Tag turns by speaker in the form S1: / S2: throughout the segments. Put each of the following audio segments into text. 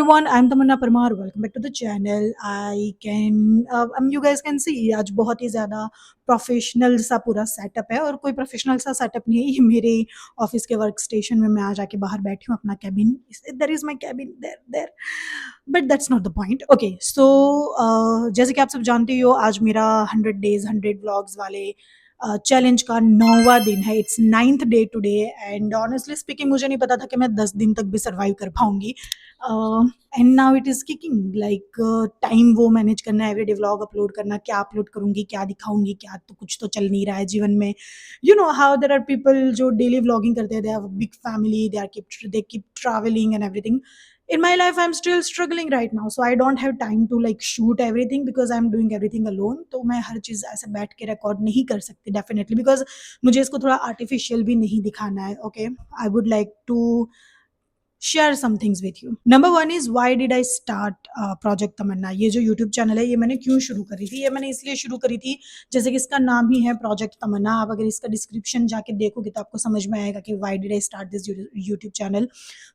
S1: everyone, I'm Tamanna Parmar. Welcome back to the channel. You guys can see आज बहुत ही ज़्यादा professional सा पूरा सेटअप है और कोई प्रोफेशनल सा सेटअप नहीं है, ये मेरे ऑफिस के वर्क स्टेशन में मैं आज आके बाहर बैठी हूँ अपना cabin. There is my cabin there but that's not the point. Okay so जैसे कि आप सब जानते ही हो, आज मेरा 100 days 100 vlogs वाले चैलेंज का 9वां दिन है. It's 9th day today and honestly speaking मुझे नहीं पता था कि मैं 10 दिन तक भी सर्वाइव कर पाऊंगी. And now it is kicking like time वो मैनेज करना, एवरीडे व्लॉग अपलोड करना, क्या अपलोड करूंगी, क्या दिखाऊंगी, क्या तो कुछ तो चल नहीं रहा है जीवन में. You know how there are people जो डेली व्लॉगिंग करते हैं, they have big family, they keep travelling and everything. In my life I'm still struggling right now, so I don't have time to like shoot everything because I'm doing everything alone. तो मैं हर चीज़ ऐसे बैठ के record नहीं कर सकती definitely, because मुझे इसको थोड़ा आर्टिफिशियल भी नहीं दिखाना है. Okay, I would like to share some things with you. Number one is why did I start project Tamanna. ये जो यूट्यूब चैनल है, ये मैंने क्यों शुरू करी थी? ये मैंने इसलिए शुरू करी थी, जैसे कि इसका नाम ही है प्रोजेक्ट तमन्ना. आप अगर इसका डिस्क्रिप्शन जाके देखोगे तो आपको समझ में आएगा कि why did I start this YouTube channel.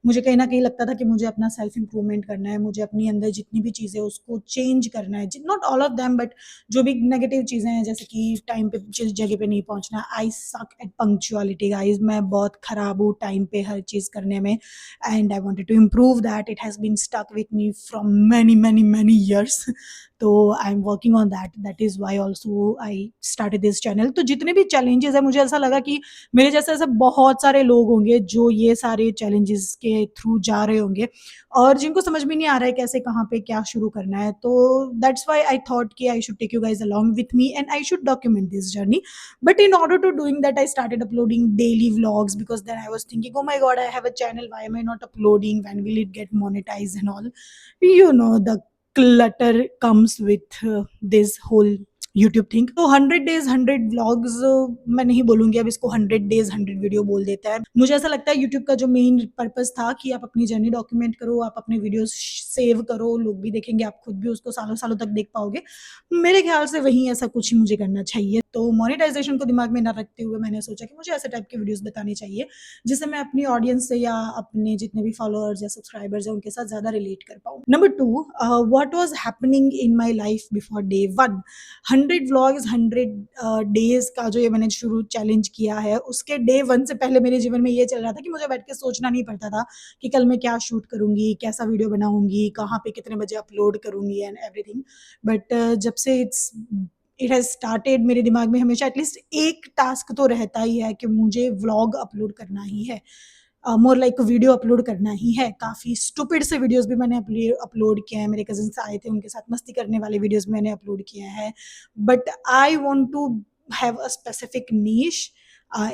S1: मुझे कहीं ना कहीं लगता था कि मुझे अपना सेल्फ इंप्रूवमेंट करना है, मुझे अपनी अंदर जितनी भी चीज़ें उसको चेंज करना है. Not all of them, but जो भी नेगेटिव चीज़ें हैं, जैसे कि टाइम पे जिस जगह पे नहीं पहुंचना. आई सक एट पंक्चुअलिटी गाइज. मैं बहुत खराब हूँ टाइम पे हर चीज़ करने में, and I wanted to improve that. It has been stuck with me from many years. तो आई am working on that. That is why also I started this channel. तो जितने भी चैलेंजेस है, मुझे ऐसा लगा कि मेरे जैसे ऐसे बहुत सारे लोग होंगे जो ये सारे चैलेंजेस के थ्रू जा रहे होंगे और जिनको समझ में नहीं आ रहा है कैसे कहाँ पे क्या शुरू करना है. तो दैट्स वाई आई थॉट कि I should take you guys along with me and I should document this journey. But in order to doing that, I started uploading daily vlogs, because then I was thinking, oh my god, I have a channel, why am I not uploading, when will it get monetized and all. You know, the clutter comes with this whole YouTube think. तो 100 days 100 vlogs, मैं नहीं बोलूंगी अब इसको 100 days 100 video बोल देता है. मुझे ऐसा लगता है यूट्यूब का जो मेन पर्पस था कि आप अपनी जर्नी डॉक्यूमेंट करो, आप अपने वीडियोस सेव करो, लोग भी देखेंगे, आप खुद भी उसको सालों सालों तक देख पाओगे. मेरे ख्याल से वही ऐसा कुछ ही मुझे करना चाहिए. तो मोनेटाइजेशन को दिमाग में न रखते हुए मैंने सोचा कि मुझे ऐसे टाइप के वीडियोस बताने चाहिए जिससे मैं अपनी ऑडियंस से या अपने जितने भी फॉलोअर्स या सब्सक्राइबर्स हैं उनके साथ ज़्यादा रिलेट कर पाऊँ. Number two, what was happening in my life before day one. 100 vlogs 100 days का जो ये मैंने शुरू चैलेंज किया है, उसके डे वन से पहले मेरे जीवन में ये चल रहा था कि मुझे बैठ के सोचना नहीं पड़ता था कि कल मैं क्या शूट करूंगी, कैसा वीडियो बनाऊंगी, कहाँ पे कितने बजे अपलोड करूंगी एंड एवरीथिंग. बट जब से इट हैज़ स्टार्टेड, मेरे दिमाग में हमेशा एटलीस्ट एक टास्क तो रहता ही है कि मुझे व्लॉग अपलोड करना ही है, मोर लाइक वीडियो अपलोड करना ही है. काफ़ी स्टूपिड से वीडियोस भी मैंने अपलोड किए हैं. मेरे कजिन्स आए थे, उनके साथ मस्ती करने वाले वीडियोस भी मैंने अपलोड किए हैं. But I want to have a specific niche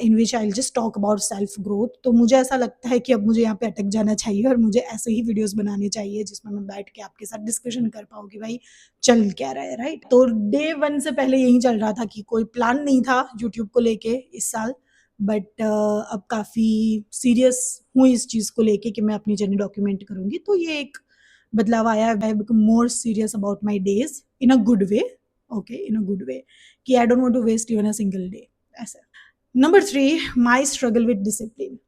S1: in which I just talk about self growth. तो मुझे ऐसा लगता है कि अब मुझे यहाँ पे अटक जाना चाहिए और मुझे ऐसे ही वीडियोस बनाने चाहिए जिसमें मैं बैठ के आपके साथ डिस्कशन कर पाऊँ कि भाई चल क्या रहा है, राइट. तो डे वन से पहले यही चल रहा था कि कोई प्लान नहीं था यूट्यूब को लेके इस साल. बट अब काफ़ी सीरियस हूँ इस चीज़ को लेके कि मैं अपनी जर्नी डॉक्यूमेंट करूँगी. तो ये एक बदलाव आया है. I become more serious about my days in a good way. Okay, in a good way, कि I don't want to waste even a single day ऐसा. Number three, my struggle with discipline.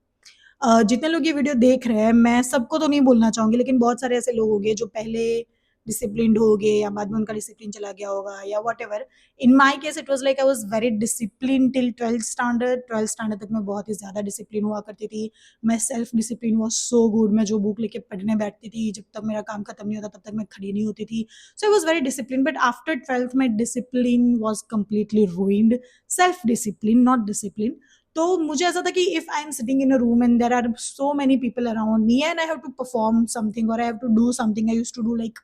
S1: जितने लोग ये video देख रहे हैं, मैं सबको तो नहीं बोलना चाहूँगी, लेकिन बहुत सारे ऐसे लोग होंगे जो पहले डिसिप्लिन्ड हो गए या बाद में उनका डिसिप्लिन चला गया होगा या what ever. In my case it was like I was very discipline till 12th standard. 12th standard तक मैं बहुत ही ज़्यादा डिसिप्लिन हुआ करती थी. मैं self discipline was so good. मैं जो बुक लेके पढ़ने बैठती थी, जब तक मेरा काम खत्म नहीं होता तब तक मैं खड़ी नहीं होती थी. So I was very discipline. But after 12th my discipline was completely ruined. Self discipline, not discipline. तो मुझे ऐसा था कि if I am sitting in a room and there are so many people around me and I have to perform something और I have to do something, I used to do like,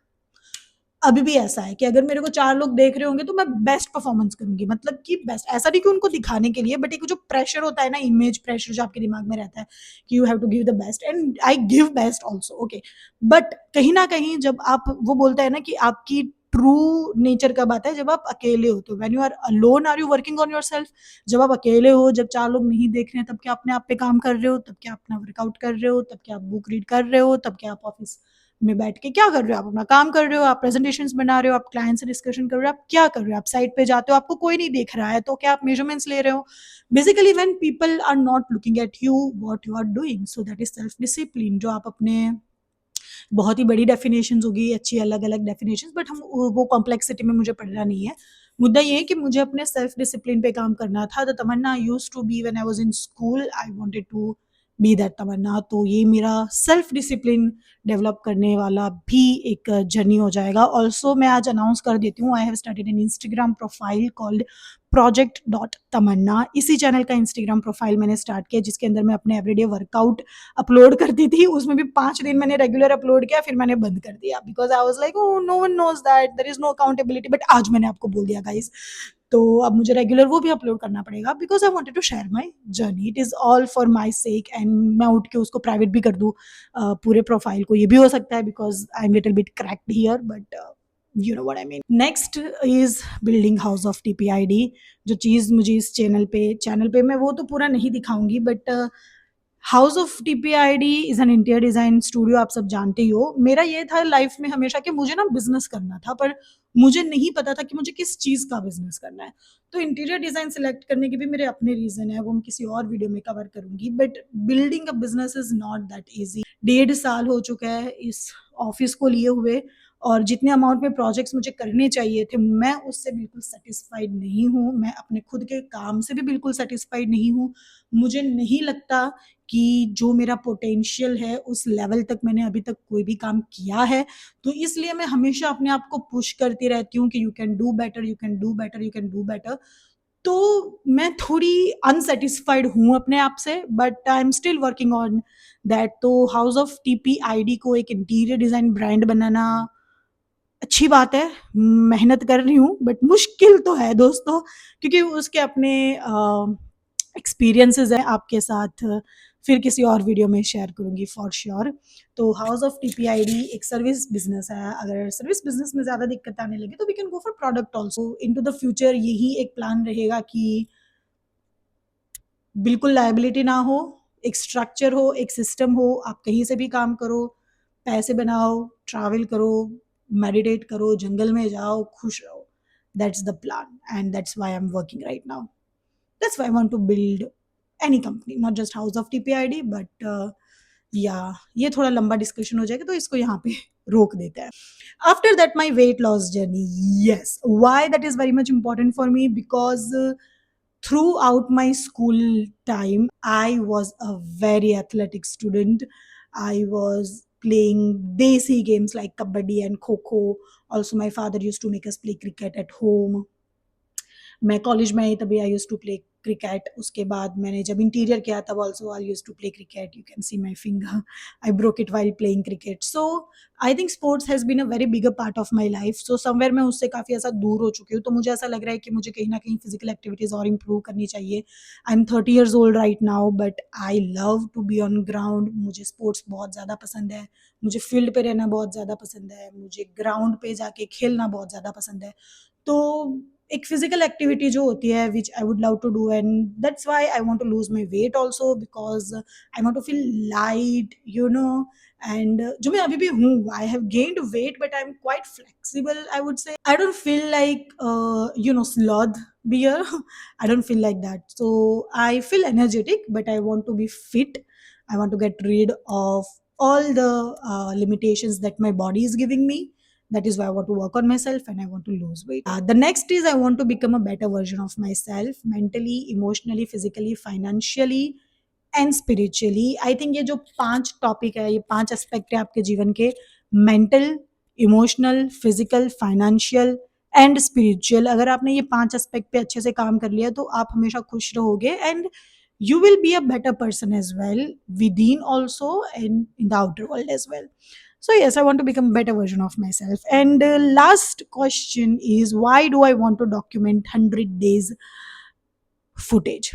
S1: अभी भी ऐसा है कि अगर मेरे को 4 लोग देख रहे होंगे तो मैं बेस्ट परफॉर्मेंस करूंगी. मतलब कि बेस्ट, ऐसा नहीं कि उनको दिखाने के लिए, बट एक जो प्रेशर होता है ना, इमेज प्रेशर जो आपके दिमाग में रहता है कि you have to give the best, and I give best also. Okay, but कहीं ना कहीं जब आप, वो बोलता है ना कि आपकी ट्रू नेचर कब आता है, जब आप अकेले हो. तो when you are alone are you working on your self. जब आप अकेले हो, जब 4 लोग नहीं देख रहे हैं, तब क्या अपने आप पे काम कर रहे हो, तब क्या अपना वर्कआउट कर रहे हो, तब क्या आप बुक रीड कर रहे हो, तब क्या आप ऑफिस में बैठ के क्या कर रहे हो, आप अपना काम कर रहे हो, आप प्रेजेंटेशंस बना रहे हो, आप क्लाइंट से डिस्कशन कर रहे हो, आप क्या कर रहे हो, आप साइट पे जाते हो, आपको कोई नहीं देख रहा है, तो क्या आप मेजरमेंट्स ले रहे हो. Basically when people are not looking at you, what you are doing, so that is self discipline, जो आप अपने बहुत ही बड़ी डेफिनेशंस होगी, अच्छी अलग-अलग डेफिनेशंस, बट हम वो कॉम्प्लेक्सिटी में मुझे पढ़ना नहीं है। मुद्दा ये है कि मुझे अपने सेल्फ डिसिप्लिन पे काम करना था। The Tamanna I used to be when I was in school, I wanted to be that Tamanna. तो ये मेरा सेल्फ डिसिप्लिन डेवलप करने वाला भी एक जर्नी हो जाएगा। ऑल्सो मैं आज अनाउंस कर देती हूँ, I have started an Instagram profile called project dot Tamanna. इसी चैनल का इंस्टाग्राम प्रोफाइल मैंने स्टार्ट किया, जिसके अंदर मैं अपने एवरीडे वर्कआउट अपलोड करती थी। उसमें भी 5 दिन मैंने रेगुलर अपलोड किया, फिर मैंने बंद कर दिया because I was like, oh no one knows that, there is no accountability. But आज मैंने आपको बोल दिया गाइस, तो अब मुझे रेगुलर वो भी अपलोड करना पड़ेगा because I wanted to share my journey. It is all for my sake, and मैं उठ के उसको प्राइवेट भी कर दूँ पूरे प्रोफाइल को, ये भी हो सकता है because I am little bit cracked here, but you know what I mean. Next is building house of TPID. जो चीज़ मुझे इस चैनल पे मैं वो तो पूरा नहीं दिखाऊंगी, but house of TPID is an interior design studio, आप सब जानते ही हो। मेरा ये था लाइफ में हमेशा कि मुझे ना बिजनेस करना था, पर मुझे नहीं पता था कि मुझे किस चीज़ का बिजनेस करना है। तो इंटीरियर डिजाइन सिलेक्ट करने के भी मेरे अपने रीजन है, वो मैं किसी और वीडियो में कवर करूंगी। But building a business is not that easy. 1.5 साल हो चुका है इस ऑफिस को लिए हुए, और जितने अमाउंट में प्रोजेक्ट्स मुझे करने चाहिए थे, मैं उससे बिल्कुल सेटिस्फाइड नहीं हूँ। मैं अपने खुद के काम से भी बिल्कुल सेटिस्फाइड नहीं हूँ। मुझे नहीं लगता कि जो मेरा पोटेंशियल है उस लेवल तक मैंने अभी तक कोई भी काम किया है। तो इसलिए मैं हमेशा अपने आप को पुश करती रहती हूँ कि you can do better, you can do better, you can do better. तो मैं थोड़ी अनसेटिस्फाइड हूँ अपने आप से, but I am still working on that. तो हाउस ऑफ टीपीआईडी को एक इंटीरियर डिजाइन ब्रांड बनाना अच्छी बात है, मेहनत कर रही हूँ, बट मुश्किल तो है दोस्तों, क्योंकि उसके अपने एक्सपीरियंसेस हैं आपके साथ। फिर किसी और वीडियो में शेयर करूंगी फॉर श्योर। तो हाउस ऑफ टीपीआईडी एक सर्विस बिजनेस है। अगर सर्विस बिजनेस में ज़्यादा दिक्कत आने लगे तो we can go for product also. Into the future यही एक प्लान रहेगा कि बिल्कुल लायबिलिटी ना हो, एक स्ट्रक्चर हो, एक सिस्टम हो, आप कहीं से भी काम करो, पैसे बनाओ, ट्रैवल करो, मेडिटेट करो, जंगल में जाओ, खुश रहो। That's the plan, and that's why I am working right now. That's why I want to build any company, not just house of TPID, but या ये थोड़ा लंबा डिस्कशन हो जाएगा, तो इसको यहाँ पे रोक देते हैं। After that my weight loss journey, yes, why that is very much important for me, because throughout my school time I was a very athletic student. I was playing desi games like kabaddi and kho kho. Also my father used to make us play cricket at home. मैं college में आई तभी I use to play cricket. उसके बाद मैंने जब interior किया तब also I use to play cricket. You can see my finger, I broke it while playing cricket. So I think sports has been a very bigger part of my life. So somewhere मैं उससे काफ़ी ऐसा दूर हो चुकी हूँ, तो मुझे ऐसा लग रहा है कि मुझे कहीं ना कहीं फिजिकल एक्टिविटीज़ और इम्प्रूव करनी चाहिए। I am 30 years old right now, but I love to be on ground. मुझे स्पोर्ट्स बहुत ज़्यादा पसंद है, मुझे फील्ड पे रहना बहुत ज़्यादा पसंद है, मुझे ग्राउंड पे जाके खेलना बहुत ज़्यादा पसंद है। तो एक फिजिकल एक्टिविटी जो होती है which I would love to do, and that's why I want to lose my weight also, because I want to feel light, you know. And जो मैं अभी भी हूँ, I have gained weight but I am quite flexible, I would say. I don't feel like you know sloth bear. I don't feel like that. So I feel energetic, but I want to be fit. I want to get rid of all the limitations that my body is giving me. That is why I want to work on myself and I want to lose weight. The next is I want to become a better version of myself, mentally, emotionally, physically, financially and spiritually. I think ये जो 5 topic है, ये 5 aspect है आपके जीवन के, mental, emotional, physical, financial and spiritual. अगर आपने ये 5 एस्पेक्ट पे अच्छे से काम कर लिया तो आप हमेशा खुश रहोगे, and you will be a better person as well, within also and in the outer world as well. So yes, I want to become a better version of myself. And last question is, why do I want to document 100 days footage?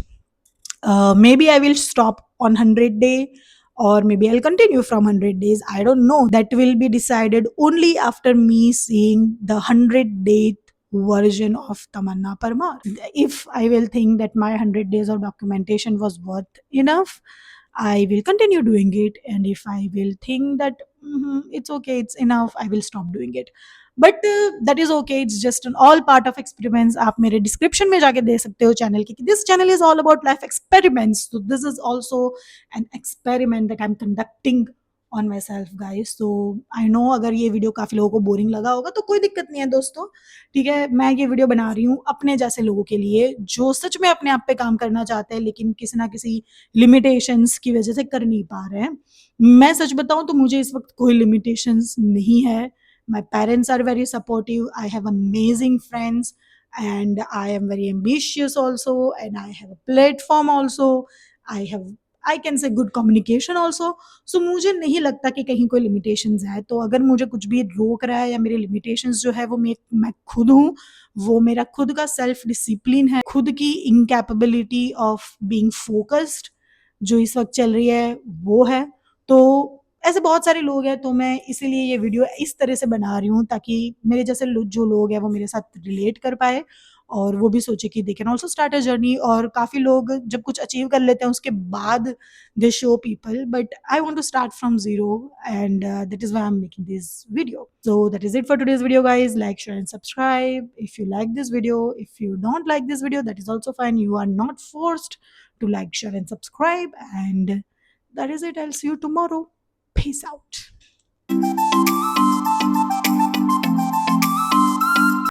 S1: Maybe I will stop on 100 day, or maybe I'll continue from 100 days. I don't know. That will be decided only after me seeing the 100 day version of Tamanna Parmar. If I will think that my 100 days of documentation was worth enough, I will continue doing it. And if I will think that it's okay, it's enough, I will stop doing it. But that is okay, it's just an all part of experiments. आप मेरे description में जाके दे सकते हो channel की, this channel is all about life experiments. So this is also an experiment that I am conducting on my self guys. तो I know अगर ये वीडियो काफ़ी लोगों को बोरिंग लगा होगा तो कोई दिक्कत नहीं है दोस्तों, ठीक है। मैं ये वीडियो बना रही हूँ अपने जैसे लोगों के लिए जो सच में अपने आप पे काम करना चाहते हैं लेकिन किसी ना किसी लिमिटेशंस की वजह से कर नहीं पा रहे हैं। मैं सच बताऊं तो मुझे इस वक्त कोई लिमिटेशंस नहीं है। My parents are very supportive, I have amazing friends, and I am very ambitious also, and I have a platform also, I have, I can say good communication also। सो मुझे नहीं लगता कि कहीं कोई लिमिटेशंस है। तो अगर मुझे कुछ भी रोक रहा है या मेरे लिमिटेशंस जो है वो मैं खुद हूँ। वो मेरा खुद का सेल्फ डिसिप्लिन है, खुद की इनकैपेबिलिटी ऑफ बीइंग फोकस्ड जो इस वक्त चल रही है वो है। तो ऐसे बहुत सारे लोग हैं, तो मैं इसीलिए ये वीडियो इस तरह से बना रही हूँ ताकि मेरे जैसे जो लोग हैं वो मेरे साथ रिलेट कर पाए और वो भी सोचे कि they can also start a journey. और काफ़ी लोग जब कुछ अचीव कर लेते हैं उसके बाद they show people, but I want to start from zero, and that is why I'm making this video. So that is it for today's video guys. Like, share and subscribe if you like this video. If you don't like this video, that is also fine. You are not forced to like, share and subscribe, and that is it. I'll see you tomorrow. Peace out.